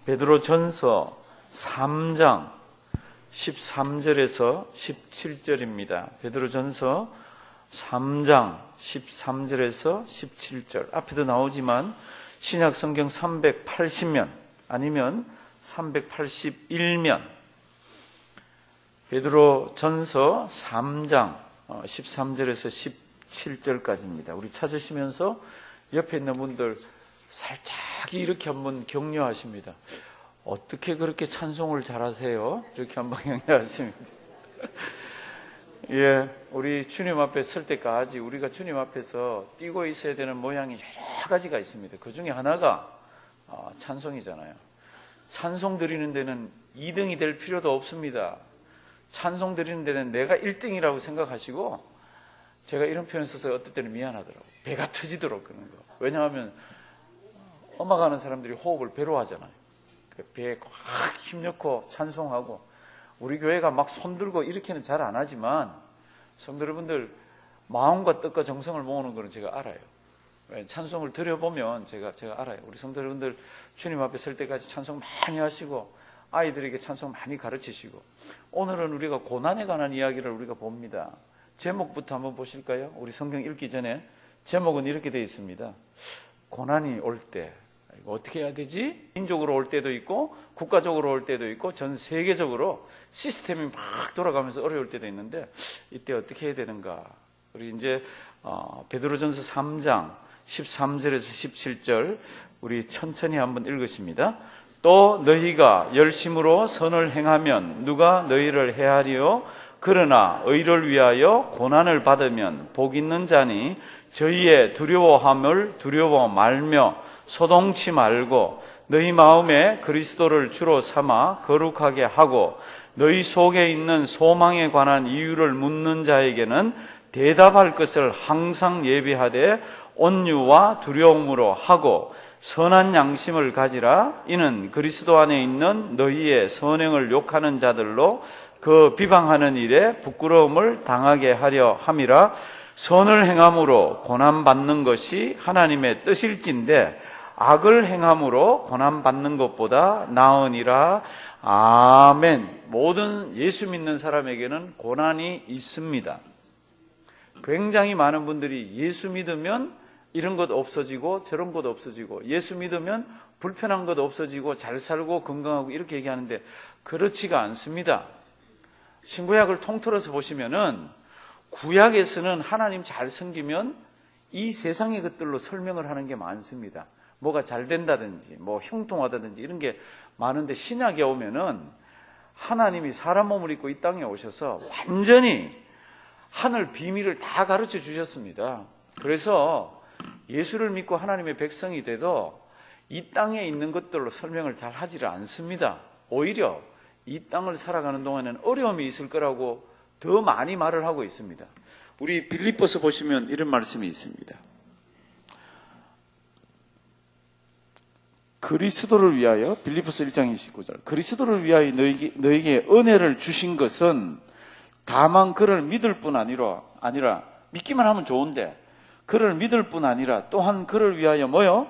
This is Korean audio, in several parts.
베드로전서 3장 13절에서 17절입니다. 베드로전서 3장 13절에서 17절. 앞에도 나오지만 신약 성경 380면 아니면 381면 베드로전서 3장 13절에서 17절까지입니다. 우리 찾으시면서 옆에 있는 분들 살짝 이렇게 한번 격려하십니다. 어떻게 그렇게 찬송을 잘하세요? 이렇게 한번 격려하십니다. 예, 우리 주님 앞에 설 때까지 우리가 주님 앞에서 뛰고 있어야 되는 모양이 여러 가지가 있습니다. 그 중에 하나가 찬송이잖아요. 찬송 드리는 데는 2등이 될 필요도 없습니다. 찬송 드리는 데는 내가 1등이라고 생각하시고, 제가 이런 표현 써서 어떨 때는 미안하더라고요. 배가 터지도록 그런 거. 왜냐하면 음악하는 사람들이 호흡을 배로 하잖아요. 배에 확 힘넣고 찬송하고, 우리 교회가 막 손들고 이렇게는 잘 안 하지만 성도 여러분들 마음과 뜻과 정성을 모으는 거는 제가 알아요. 찬송을 드려보면 제가 알아요. 우리 성도 여러분들 주님 앞에 설 때까지 찬송 많이 하시고 아이들에게 찬송 많이 가르치시고, 오늘은 우리가 고난에 관한 이야기를 우리가 봅니다. 제목부터 한번 보실까요? 우리 성경 읽기 전에 제목은 이렇게 되어 있습니다. 고난이 올 때 이거 어떻게 해야 되지? 인적으로 올 때도 있고 국가적으로 올 때도 있고 전 세계적으로 시스템이 막 돌아가면서 어려울 때도 있는데, 이때 어떻게 해야 되는가? 우리 이제 베드로전서 3장 13절에서 17절 우리 천천히 한번 읽으십니다. 또 너희가 열심으로 선을 행하면 누가 너희를 해하리요? 그러나 의를 위하여 고난을 받으면 복 있는 자니 저희의 두려워함을 두려워 말며 소동치 말고 너희 마음에 그리스도를 주로 삼아 거룩하게 하고, 너희 속에 있는 소망에 관한 이유를 묻는 자에게는 대답할 것을 항상 예비하되 온유와 두려움으로 하고 선한 양심을 가지라. 이는 그리스도 안에 있는 너희의 선행을 욕하는 자들로 그 비방하는 일에 부끄러움을 당하게 하려 함이라. 선을 행함으로 고난받는 것이 하나님의 뜻일진데 악을 행함으로 고난받는 것보다 나으니라. 아멘. 모든 예수 믿는 사람에게는 고난이 있습니다. 굉장히 많은 분들이 예수 믿으면 이런 것 없어지고 저런 것 없어지고, 예수 믿으면 불편한 것 없어지고 잘 살고 건강하고 이렇게 얘기하는데 그렇지가 않습니다. 신구약을 통틀어서 보시면은 구약에서는 하나님 잘 섬기면 이 세상의 것들로 설명을 하는 게 많습니다. 뭐가 잘 된다든지 뭐 형통하다든지 이런 게 많은데, 신약에 오면은 하나님이 사람 몸을 입고 이 땅에 오셔서 완전히 하늘 비밀을 다 가르쳐 주셨습니다. 그래서 예수를 믿고 하나님의 백성이 돼도 이 땅에 있는 것들로 설명을 잘 하지를 않습니다. 오히려 이 땅을 살아가는 동안에는 어려움이 있을 거라고 더 많이 말을 하고 있습니다. 우리 빌립보서 보시면 이런 말씀이 있습니다. 그리스도를 위하여, 빌립보서 1장 29절, 그리스도를 위하여 너에게 은혜를 주신 것은 다만 그를 믿을 뿐 아니라 믿기만 하면 좋은데 그를 믿을 뿐 아니라 또한 그를 위하여 뭐요?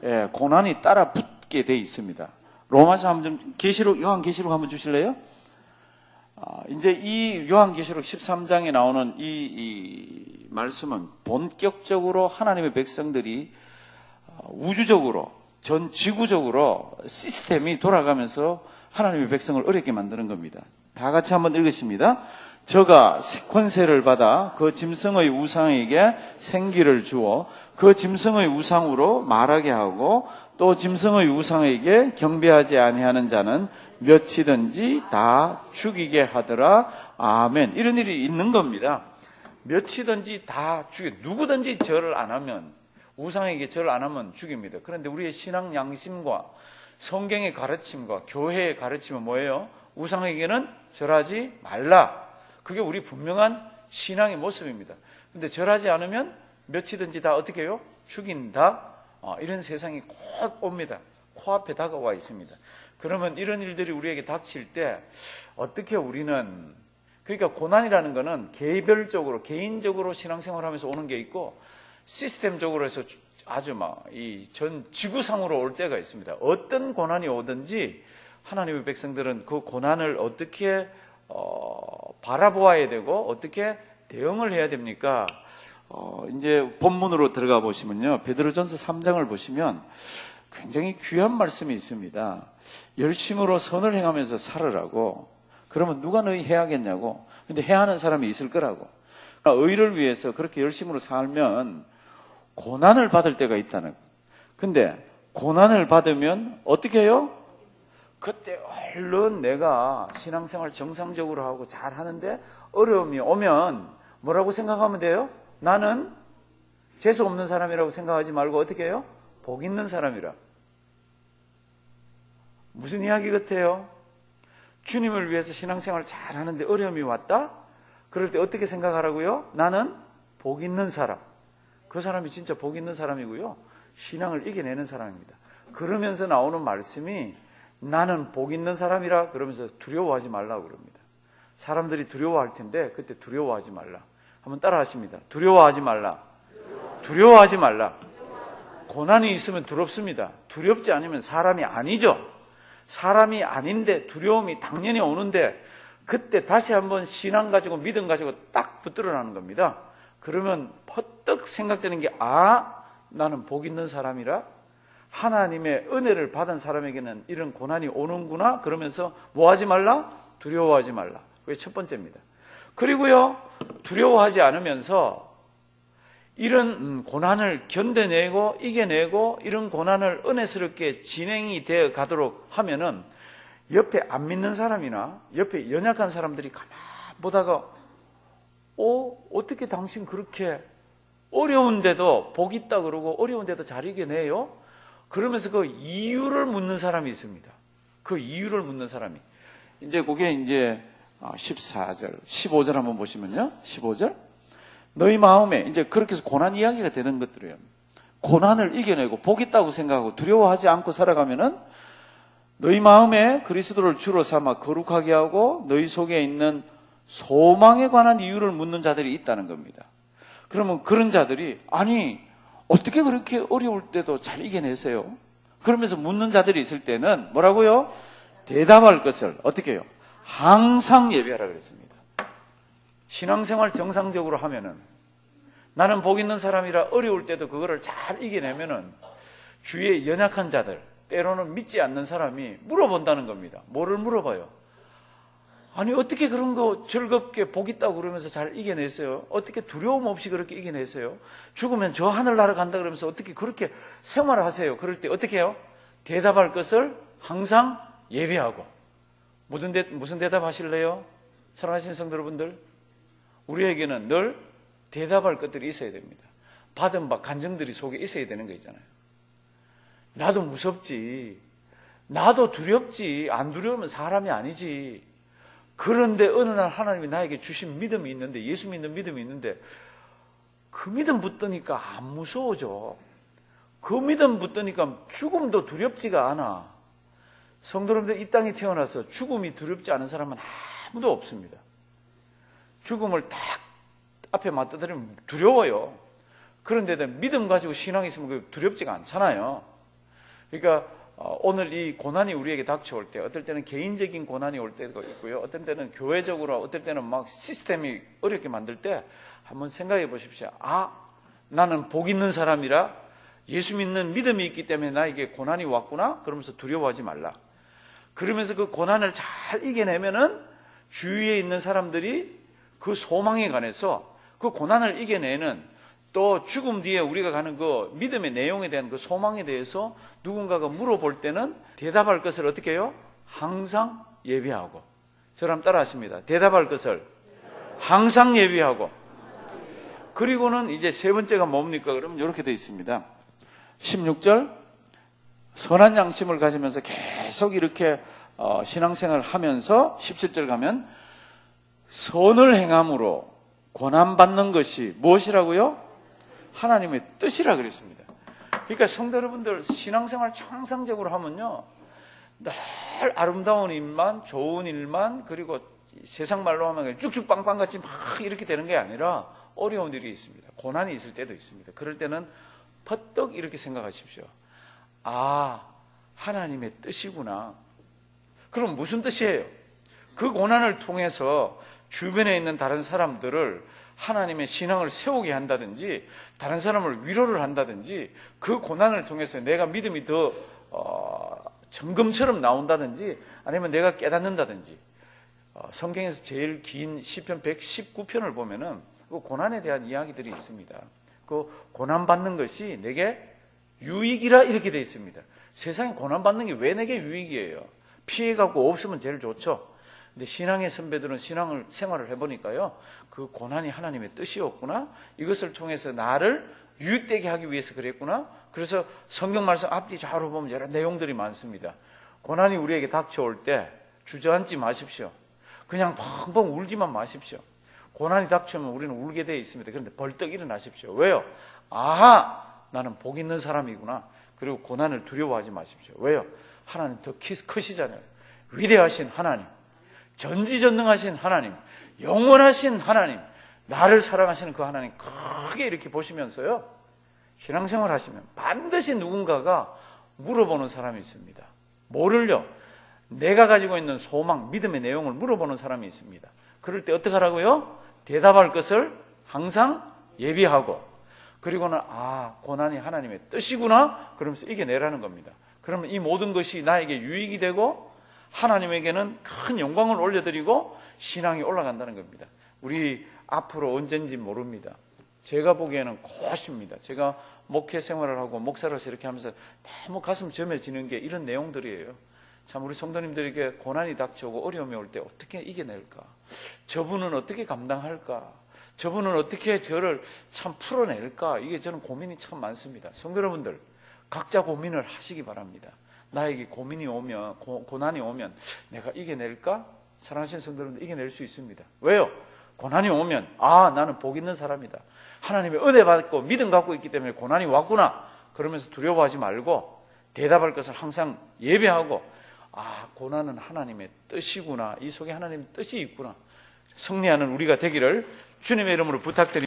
예, 고난이 따라 붙게 돼 있습니다. 로마서 한번 좀 요한계시록 한번 주실래요? 이제 이 요한계시록 13장에 나오는 이 말씀은 본격적으로 하나님의 백성들이 우주적으로 전 지구적으로 시스템이 돌아가면서 하나님의 백성을 어렵게 만드는 겁니다. 다 같이 한번 읽으십니다. 저가 권세를 받아 그 짐승의 우상에게 생기를 주어 그 짐승의 우상으로 말하게 하고 또 짐승의 우상에게 경배하지 아니하는 자는 몇이든지 다 죽이게 하더라. 아멘. 이런 일이 있는 겁니다. 몇이든지 다 누구든지 절을 안 하면, 우상에게 절을 안 하면 죽입니다. 그런데 우리의 신앙 양심과 성경의 가르침과 교회의 가르침은 뭐예요? 우상에게는 절하지 말라. 그게 우리 분명한 신앙의 모습입니다. 그런데 절하지 않으면 몇이든지 다 어떻게 해요? 죽인다. 이런 세상이 곧 옵니다. 코앞에 다가와 있습니다. 그러면 이런 일들이 우리에게 닥칠 때 어떻게 우리는, 그러니까 고난이라는 거는 개별적으로 개인적으로 신앙생활하면서 오는 게 있고, 시스템적으로 해서 아주 막 이 전 지구상으로 올 때가 있습니다. 어떤 고난이 오든지 하나님의 백성들은 그 고난을 어떻게 바라보아야 되고 어떻게 대응을 해야 됩니까? 이제 본문으로 들어가 보시면요, 베드로전서 3장을 보시면 굉장히 귀한 말씀이 있습니다. 열심으로 선을 행하면서 살으라고. 그러면 누가 너희 해야겠냐고. 근데 해하는 사람이 있을 거라고. 그러니까 의를 위해서 그렇게 열심으로 살면 고난을 받을 때가 있다는. 근데 고난을 받으면 어떻게 해요? 그때 얼른 내가 신앙생활 정상적으로 하고 잘 하는데 어려움이 오면 뭐라고 생각하면 돼요? 나는 재수 없는 사람이라고 생각하지 말고 어떻게 해요? 복 있는 사람이라. 무슨 이야기 같아요? 주님을 위해서 신앙생활 잘 하는데 어려움이 왔다? 그럴 때 어떻게 생각하라고요? 나는 복 있는 사람. 그 사람이 진짜 복 있는 사람이고요. 신앙을 이겨내는 사람입니다. 그러면서 나오는 말씀이 나는 복 있는 사람이라 그러면서 두려워하지 말라고 그럽니다. 사람들이 두려워할 텐데 그때 두려워하지 말라. 한번 따라 하십니다. 두려워하지 말라. 두려워하지 말라. 고난이 있으면 두렵습니다. 두렵지 않으면 사람이 아니죠. 사람이 아닌데 두려움이 당연히 오는데 그때 다시 한번 신앙 가지고 믿음 가지고 딱 붙들어라는 겁니다. 그러면 퍼뜩 생각되는 게 나는 복 있는 사람이라 하나님의 은혜를 받은 사람에게는 이런 고난이 오는구나. 그러면서 뭐 하지 말라? 두려워하지 말라. 그게 첫 번째입니다. 그리고요, 두려워하지 않으면서 이런 고난을 견뎌내고 이겨내고 이런 고난을 은혜스럽게 진행이 되어 가도록 하면은 옆에 안 믿는 사람이나 옆에 연약한 사람들이 가만 보다가 어떻게 당신 그렇게 어려운데도 복 있다 그러고 어려운데도 잘 이겨내요? 그러면서 그 이유를 묻는 사람이 있습니다. 그 이유를 묻는 사람이. 이제 그게 이제 14절, 15절 한번 보시면요. 15절. 너희 마음에 이제 그렇게 해서 고난 이야기가 되는 것들이에요. 고난을 이겨내고 복 있다고 생각하고 두려워하지 않고 살아가면은 너희 마음에 그리스도를 주로 삼아 거룩하게 하고 너희 속에 있는 소망에 관한 이유를 묻는 자들이 있다는 겁니다. 그러면 그런 자들이 어떻게 그렇게 어려울 때도 잘 이겨내세요? 그러면서 묻는 자들이 있을 때는 뭐라고요? 대답할 것을 어떻게 해요? 항상 예비하라 그랬습니다. 신앙생활 정상적으로 하면은 나는 복 있는 사람이라 어려울 때도 그거를 잘 이겨내면은 주위의 연약한 자들, 때로는 믿지 않는 사람이 물어본다는 겁니다. 뭐를 물어봐요? 어떻게 그런 거 즐겁게 복 있다고 그러면서 잘 이겨내세요? 어떻게 두려움 없이 그렇게 이겨내세요? 죽으면 저 하늘나라 간다 그러면서 어떻게 그렇게 생활을 하세요? 그럴 때 어떻게 해요? 대답할 것을 항상 예비하고. 무슨 대답 하실래요? 사랑하시는 성도 여러분들, 우리에게는 늘 대답할 것들이 있어야 됩니다. 받은 바 간증들이 속에 있어야 되는 거 있잖아요. 나도 무섭지, 나도 두렵지, 안 두려우면 사람이 아니지. 그런데 어느 날 하나님이 나에게 주신 믿음이 있는데, 예수 믿는 믿음이 있는데 그 믿음 붙드니까 안 무서워져. 그 믿음 붙드니까 죽음도 두렵지가 않아. 성도 여러분들, 이 땅에 태어나서 죽음이 두렵지 않은 사람은 아무도 없습니다. 죽음을 딱 앞에 맞닥뜨리면 두려워요. 그런데 믿음 가지고 신앙이 있으면 두렵지가 않잖아요. 그러니까 오늘 이 고난이 우리에게 닥쳐올 때, 어떨 때는 개인적인 고난이 올 때도 있고요, 어떤 때는 교회적으로, 어떨 때는 막 시스템이 어렵게 만들 때 한번 생각해 보십시오. 나는 복 있는 사람이라 예수 믿는 믿음이 있기 때문에 나에게 고난이 왔구나. 그러면서 두려워하지 말라. 그러면서 그 고난을 잘 이겨내면은 주위에 있는 사람들이 그 소망에 관해서, 그 고난을 이겨내는, 또 죽음 뒤에 우리가 가는 그 믿음의 내용에 대한 그 소망에 대해서 누군가가 물어볼 때는 대답할 것을 어떻게 해요? 항상 예비하고. 저랑 따라 하십니다. 대답할 것을 항상 예비하고. 그리고는 이제 세 번째가 뭡니까? 그러면 이렇게 되어 있습니다. 16절, 선한 양심을 가지면서 계속 이렇게 신앙생활을 하면서 17절 가면 선을 행함으로 고난받는 것이 무엇이라고요? 하나님의 뜻이라 그랬습니다. 그러니까 성도 여러분들, 신앙생활 정상적으로 하면요, 늘 아름다운 일만, 좋은 일만, 그리고 세상 말로 하면 쭉쭉 빵빵같이 막 이렇게 되는 게 아니라 어려운 일이 있습니다. 고난이 있을 때도 있습니다. 그럴 때는 퍼뜩 이렇게 생각하십시오. 아, 하나님의 뜻이구나. 그럼 무슨 뜻이에요? 그 고난을 통해서 주변에 있는 다른 사람들을 하나님의 신앙을 세우게 한다든지 다른 사람을 위로를 한다든지 그 고난을 통해서 내가 믿음이 더 정금처럼 나온다든지 아니면 내가 깨닫는다든지 성경에서 제일 긴 시편 119편을 보면은 그 고난에 대한 이야기들이 있습니다. 그 고난받는 것이 내게 유익이라 이렇게 되어 있습니다. 세상에 고난받는 게 왜 내게 유익이에요? 피해가고 없으면 제일 좋죠. 근데 신앙의 선배들은 신앙을 생활을 해보니까요, 그 고난이 하나님의 뜻이었구나, 이것을 통해서 나를 유익되게 하기 위해서 그랬구나. 그래서 성경 말씀 앞뒤 좌우로 보면 여러 내용들이 많습니다. 고난이 우리에게 닥쳐올 때 주저앉지 마십시오. 그냥 펑펑 울지만 마십시오. 고난이 닥치면 우리는 울게 되어 있습니다. 그런데 벌떡 일어나십시오. 왜요? 아하, 나는 복 있는 사람이구나. 그리고 고난을 두려워하지 마십시오. 왜요? 하나님 더 크시잖아요. 위대하신 하나님, 전지전능하신 하나님, 영원하신 하나님, 나를 사랑하시는 그 하나님 크게 이렇게 보시면서요, 신앙생활 하시면 반드시 누군가가 물어보는 사람이 있습니다. 뭐를요? 내가 가지고 있는 소망, 믿음의 내용을 물어보는 사람이 있습니다. 그럴 때 어떻게 하라고요? 대답할 것을 항상 예비하고, 그리고는 고난이 하나님의 뜻이구나 그러면서 이겨내라는 겁니다. 그러면 이 모든 것이 나에게 유익이 되고 하나님에게는 큰 영광을 올려드리고 신앙이 올라간다는 겁니다. 우리 앞으로 언젠지 모릅니다. 제가 보기에는 곧입니다. 제가 목회 생활을 하고 목사로서 이렇게 하면서 너무 가슴 점해지는 게 이런 내용들이에요. 참 우리 성도님들에게 고난이 닥쳐오고 어려움이 올 때 어떻게 이겨낼까? 저분은 어떻게 감당할까? 저분은 어떻게 저를 참 풀어낼까? 이게 저는 고민이 참 많습니다. 성도 여러분들, 각자 고민을 하시기 바랍니다. 나에게 고민이 오면, 고난이 오면 내가 이겨낼까? 사랑하시는 성도 여러분들, 이겨낼 수 있습니다. 왜요? 고난이 오면 나는 복 있는 사람이다. 하나님의 은혜 받고 믿음 갖고 있기 때문에 고난이 왔구나. 그러면서 두려워하지 말고 대답할 것을 항상 예배하고 고난은 하나님의 뜻이구나. 이 속에 하나님의 뜻이 있구나. 승리하는 우리가 되기를 주님의 이름으로 부탁드립니다.